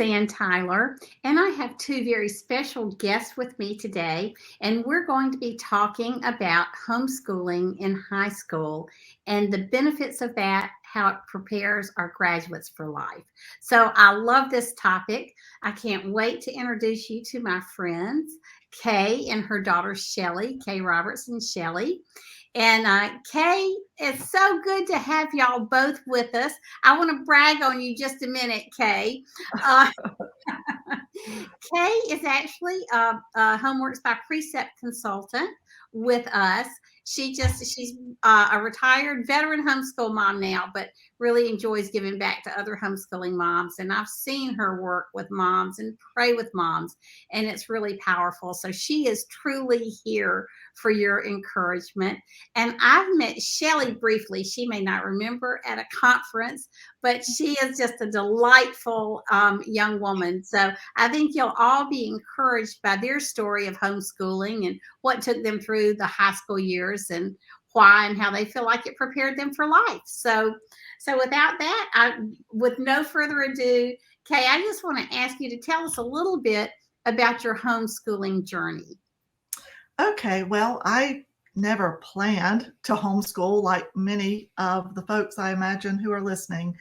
Zan Tyler, and I have two very special guests with me today. And we're going to be talking about homeschooling in high school and the benefits of that, how it prepares our graduates for life. So I love this topic. I can't wait to introduce you to my friends, Kaye and her daughter, Shelley, Kaye Roberts and Shelley. And Kaye, it's so good to have y'all both with us. I want to brag on you just a minute, Kaye. Uh, Kaye is actually a HomeWorks by Precept consultant with us. She's a retired veteran homeschool mom now, but really enjoys giving back to other homeschooling moms. And I've seen her work with moms and pray with moms, and it's really powerful. So she is truly here for your encouragement. And I've met Shelley briefly. She may not remember at a conference, but she is just a delightful young woman. So I think you'll all be encouraged by their story of homeschooling and what took them through the high school years and why and how they feel like it prepared them for life. So without that, with no further ado, Kaye, I just want to ask you to tell us a little bit about your homeschooling journey. Okay, well, I never planned to homeschool like many of the folks I imagine who are listening.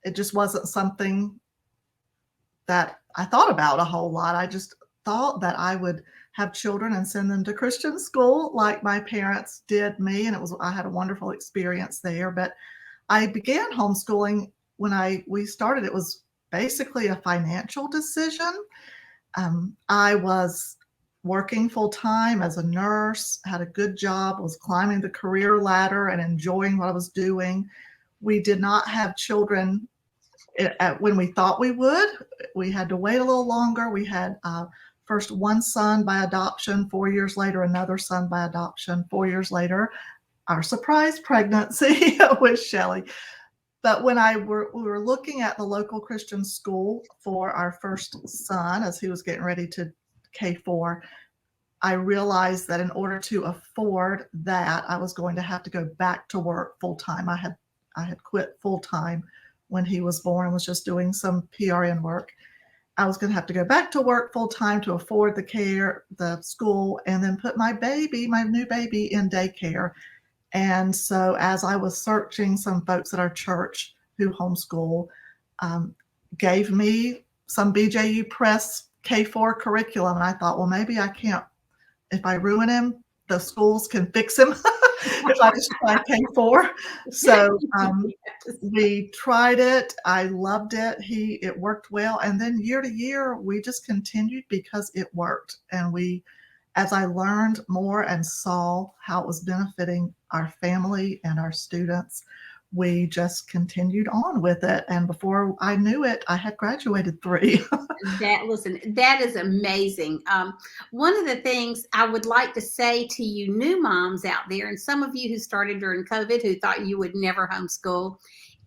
It just wasn't something that I thought about a whole lot. I just thought that I would have children and send them to Christian school like my parents did me, and I had a wonderful experience there. But I began homeschooling when we started. It was basically a financial decision. I was working full time as a nurse, had a good job, was climbing the career ladder and enjoying what I was doing. We did not have children when we thought we would. We had to wait a little longer. We had first one son by adoption, 4 years later, another son by adoption, 4 years later, our surprise pregnancy with Shelley. But when we were looking at the local Christian school for our first son, as he was getting ready to K4, I realized that in order to afford that, I was going to have to go back to work full time. I had quit full time when he was born, was just doing some PRN work. I was going to have to go back to work full time to afford the care, the school, and then put my new baby in daycare. And so as I was searching, some folks at our church who homeschool gave me some BJU Press K4 curriculum. And I thought, well, maybe I can't, if I ruin him, the schools can fix him if I just try K4. So we tried it. I loved it. It worked well. And then year to year, we just continued because it worked. And as I learned more and saw how it was benefiting our family and our students, we just continued on with it. And before I knew it, I had graduated 3. That is amazing. One of the things I would like to say to you new moms out there, and some of you who started during COVID who thought you would never homeschool,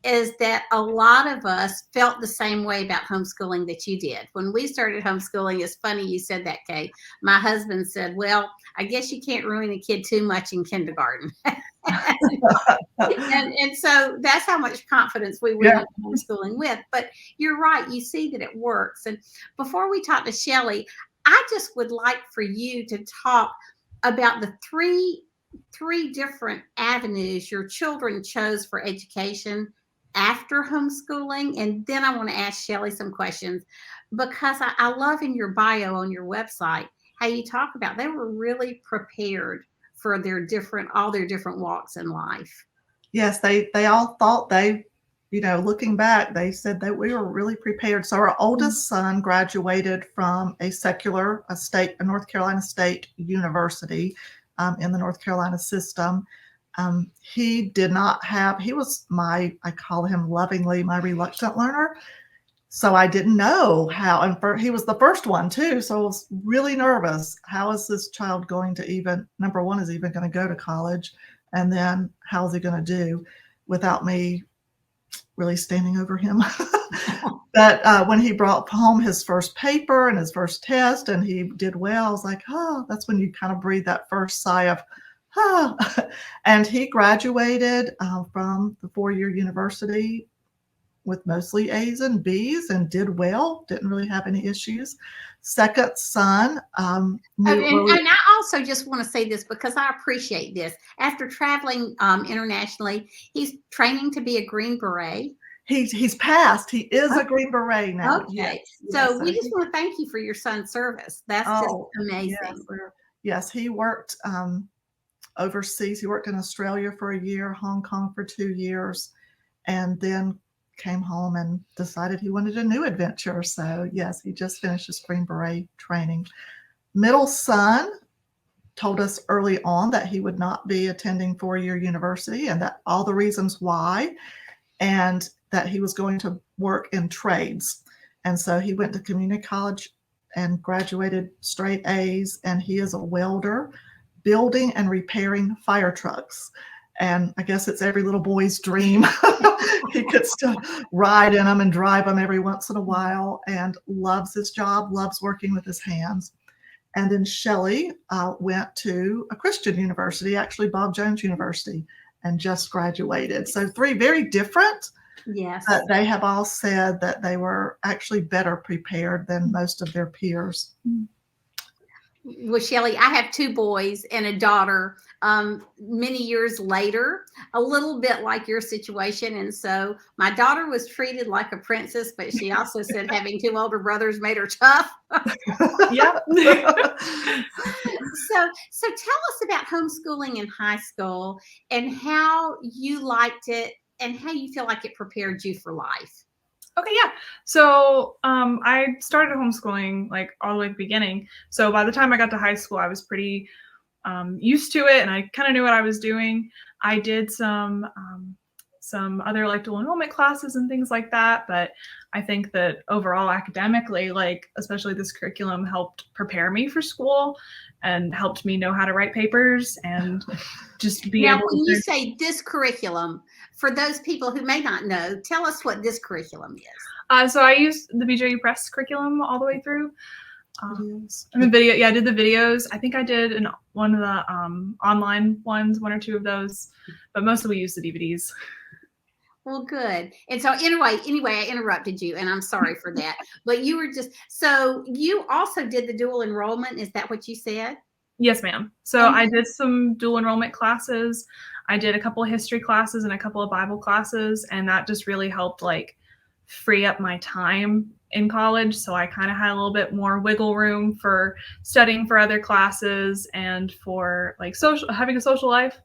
is that a lot of us felt the same way about homeschooling that you did. When we started homeschooling, it's funny you said that, Kaye. My husband said, well, I guess you can't ruin a kid too much in kindergarten. and so that's how much confidence we went into homeschooling with. But you're right. You see that it works. And before we talk to Shelley, I just would like for you to talk about the three different avenues your children chose for education after homeschooling. And then I want to ask Shelley some questions, because I love in your bio on your website how you talk about they were really prepared for all their different walks in life. Yes, they all thought looking back, they said that we were really prepared. So our oldest son graduated from a North Carolina State University in the North Carolina system. He was I call him lovingly my reluctant learner. So I didn't know how, and he was the first one too. So I was really nervous. How is this child going to number one, is even going to go to college? And then how's he going to do without me really standing over him? But when he brought home his first paper and his first test and he did well, I was like, oh, that's when you kind of breathe that first sigh of, oh. And he graduated from the 4-year university with mostly A's and B's and did well, didn't really have any issues. Second son knew And I also just want to say this because I appreciate this. After traveling internationally, he's training to be a Green Beret. He's passed. He is a Green Beret now. Okay. Yes. So we just want to thank you for your son's service. That's just amazing. Yes, he worked overseas. He worked in Australia for a year, Hong Kong for 2 years, and then came home and decided he wanted a new adventure. So yes, he just finished his Green Beret training. Middle son told us early on that he would not be attending 4-year university and that all the reasons why, and that he was going to work in trades. And so he went to community college and graduated straight A's, and he is a welder, building and repairing fire trucks. And I guess it's every little boy's dream. He gets to ride in them and drive them every once in a while, and loves his job, loves working with his hands. And then Shelley went to a Christian university, actually Bob Jones University, and just graduated. So 3 very different. Yes. But they have all said that they were actually better prepared than most of their peers. Well, Shelley, I have 2 boys and a daughter. Many years later, a little bit like your situation. And so my daughter was treated like a princess, but she also said having 2 older brothers made her tough. Yeah. So tell us about homeschooling in high school and how you liked it and how you feel like it prepared you for life. Okay, yeah. So I started homeschooling like all the way at the beginning. So by the time I got to high school, I was pretty used to it, and I kind of knew what I was doing. I did some other like dual enrollment classes and things like that, but I think that overall academically, like especially this curriculum helped prepare me for school and helped me know how to write papers and just be able to. When you say this curriculum, for those people who may not know, tell us what this curriculum is. So I used the BJU Press curriculum all the way through. And the video, yeah, I did the videos. I think I did one of the online ones, 1 or 2 of those, but mostly we used the DVDs. Well, good. And so anyway, I interrupted you, and I'm sorry for that. But you were so you also did the dual enrollment. Is that what you said? Yes, ma'am. So I did some dual enrollment classes. I did a couple of history classes and a couple of Bible classes, and that just really helped like free up my time in college. So I kind of had a little bit more wiggle room for studying for other classes and for like having a social life.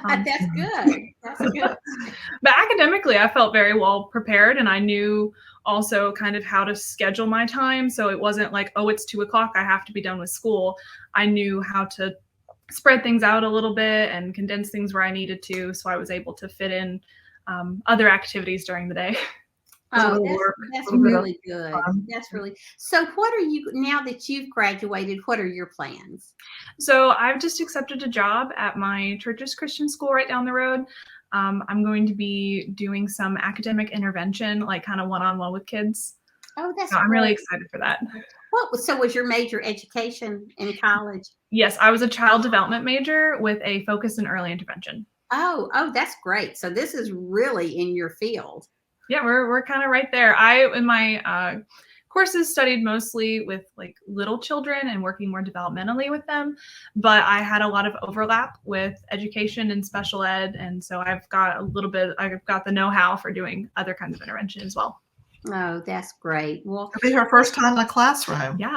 That's good. That's good. But academically, I felt very well prepared, and I knew also kind of how to schedule my time. So it wasn't like, oh, it's 2 o'clock, I have to be done with school. I knew how to spread things out a little bit and condense things where I needed to. So I was able to fit in other activities during the day. Oh, that's really good. That's really. So what are you, now that you've graduated, what are your plans? So I've just accepted a job at my church's Christian school right down the road. I'm going to be doing some academic intervention, like kind of one-on-one with kids. Oh, that's so I'm really excited for that. So was your major education in college? Yes, I was a child development major with a focus in early intervention. Oh, that's great. So this is really in your field. Yeah, we're kind of right there. I, in my courses, studied mostly with like little children and working more developmentally with them, but I had a lot of overlap with education and special ed, and so I've got the know-how for doing other kinds of intervention as well. Oh, that's great. Well, it'll be her first time in a classroom. Yeah.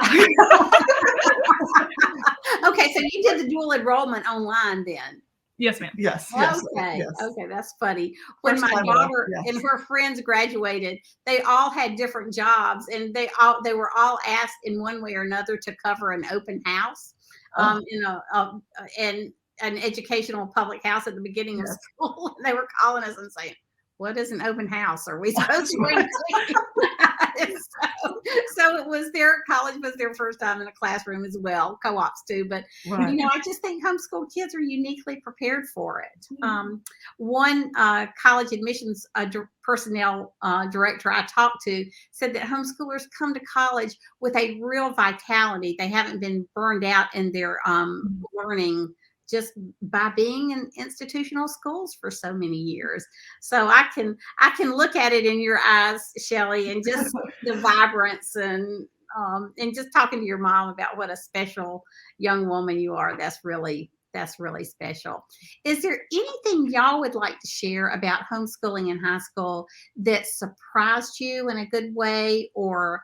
Okay, so you did the dual enrollment online then? Yes, ma'am. Yes. Okay. Yes. Okay, that's funny. When First my daughter and her friends graduated, they all had different jobs, and they were all asked in one way or another to cover an open house, in an educational public house at the beginning of school. And they were calling us and saying, "What is an open house? Are we supposed to bring tea?" So it was college was their first time in a classroom as well, co-ops too. But, I just think homeschool kids are uniquely prepared for it. Mm-hmm. One college admissions personnel director I talked to said that homeschoolers come to college with a real vitality. They haven't been burned out in their learning just by being in institutional schools for so many years. So I can look at it in your eyes, Shelley, and just the vibrance and just talking to your mom about what a special young woman you are. That's really special. Is there anything y'all would like to share about homeschooling in high school that surprised you in a good way, or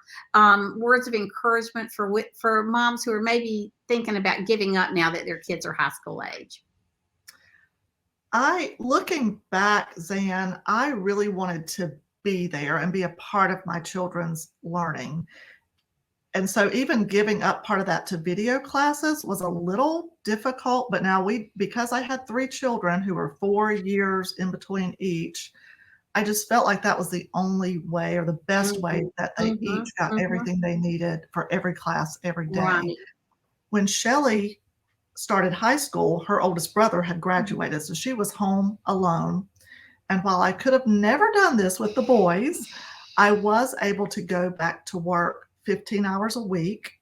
words of encouragement for moms who are maybe thinking about giving up now that their kids are high school age? Looking back, Zan, I really wanted to be there and be a part of my children's learning. And so even giving up part of that to video classes was a little difficult, but now because I had 3 children who were 4 years in between each, I just felt like that was the only way or the best way that they each got everything they needed for every class every day. Right. When Shelley started high school, her oldest brother had graduated, so she was home alone. And while I could have never done this with the boys, I was able to go back to work 15 hours a week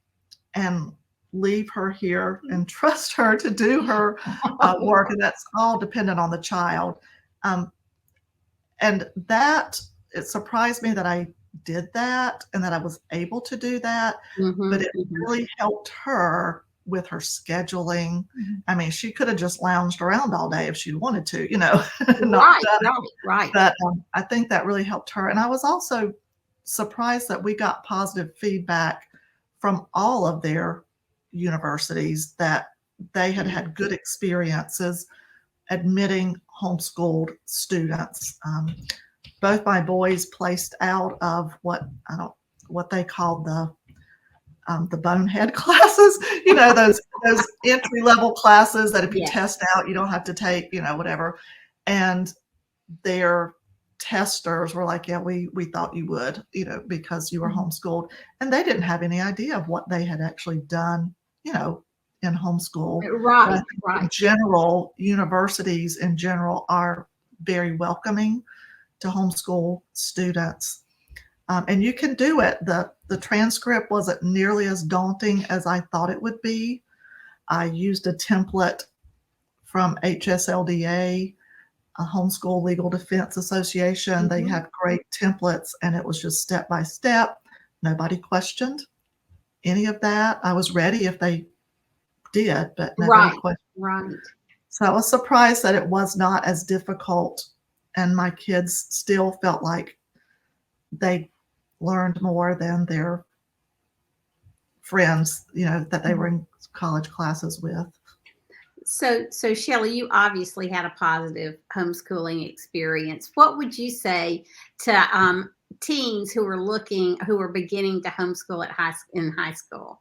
and leave her here and trust her to do her work. And that's all dependent on the child. And it surprised me that I did that and that I was able to do that. But it really helped her with her scheduling. I mean, she could have just lounged around all day if she wanted to, Right. But I think that really helped her. And I was also surprised that we got positive feedback from all of their universities that they had good experiences admitting homeschooled students. Both my boys placed out of what they called the bonehead classes, those entry level classes that if you test out, you don't have to take, whatever. And their testers were like, yeah, we thought you would, because you were homeschooled. And they didn't have any idea of what they had actually done, in homeschool. Right. In general, universities in general are very welcoming to homeschool students. And you can do it. The transcript wasn't nearly as daunting as I thought it would be. I used a template from HSLDA, a Homeschool Legal Defense Association. They have great templates, and it was just step by step. Nobody questioned any of that. I was ready if they did, but nobody questioned. Right. So I was surprised that it was not as difficult, and my kids still felt like they learned more than their friends, that they were in college classes with. So Shelley, you obviously had a positive homeschooling experience. What would you say to teens who are beginning to homeschool in high school?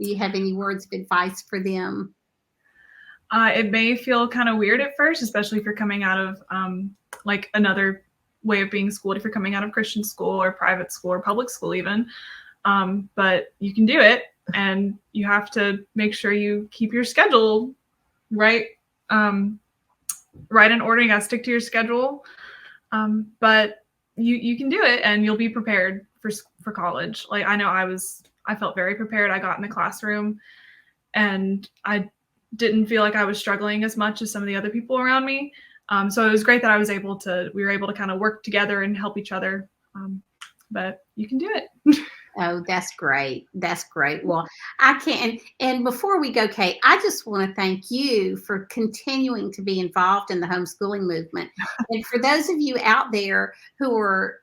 Do you have any words of advice for them? It may feel kind of weird at first, especially if you're coming out of like another way of being schooled, if you're coming out of Christian school or private school or public school even. But you can do it, and you have to make sure you keep your schedule right in order. You got to stick to your schedule. But you can do it, and you'll be prepared for college. Like I know I felt very prepared. I got in the classroom and I didn't feel like I was struggling as much as some of the other people around me. So it was great that we were able to kind of work together and help each other. But you can do it. Oh, that's great. That's great. Well, and before we go, Kaye, I just want to thank you for continuing to be involved in the homeschooling movement. And for those of you out there who are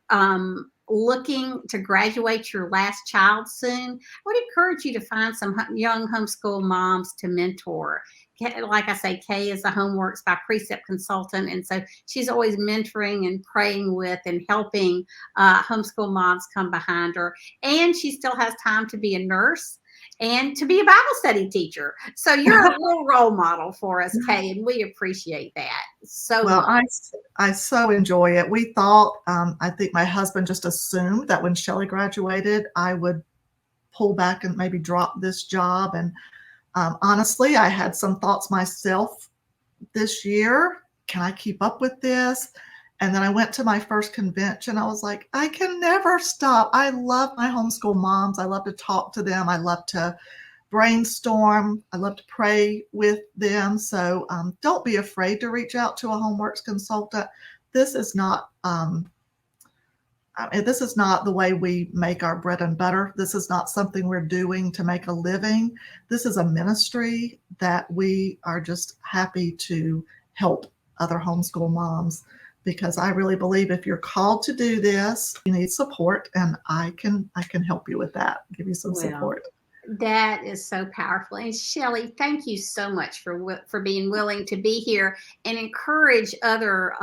looking to graduate your last child soon, I would encourage you to find some young homeschool moms to mentor. Like I say, Kaye is a HomeWorks by Precept consultant, and so she's always mentoring and praying with and helping homeschool moms come behind her. And she still has time to be a nurse and to be a Bible study teacher. So you're a real role model for us, Kaye, and we appreciate that so much. I so enjoy it. We thought, I think my husband just assumed that when Shelley graduated, I would pull back and maybe drop this job. And honestly, I had some thoughts myself this year. Can I keep up with this? And then I went to my first convention. I was like, I can never stop. I love my homeschool moms. I love to talk to them. I love to brainstorm. I love to pray with them. So don't be afraid to reach out to a HomeWorks consultant. This is not this is not the way we make our bread and butter. This is not something we're doing to make a living. This is a ministry that we are just happy to help other homeschool moms, because I really believe if you're called to do this, you need support, and I can help you with that, give you some support. That is so powerful. And Shelley, thank you so much for being willing to be here and encourage other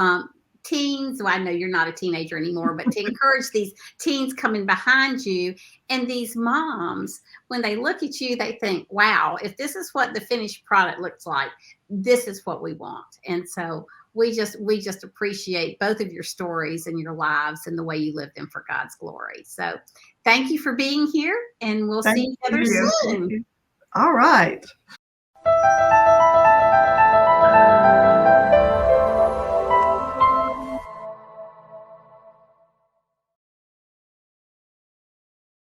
teens. Well, I know you're not a teenager anymore, but to encourage these teens coming behind you, and these moms, when they look at you, they think, wow, if this is what the finished product looks like, this is what we want. And so we just appreciate both of your stories and your lives and the way you live them for God's glory. So thank you for being here, and we'll see each other soon. All right.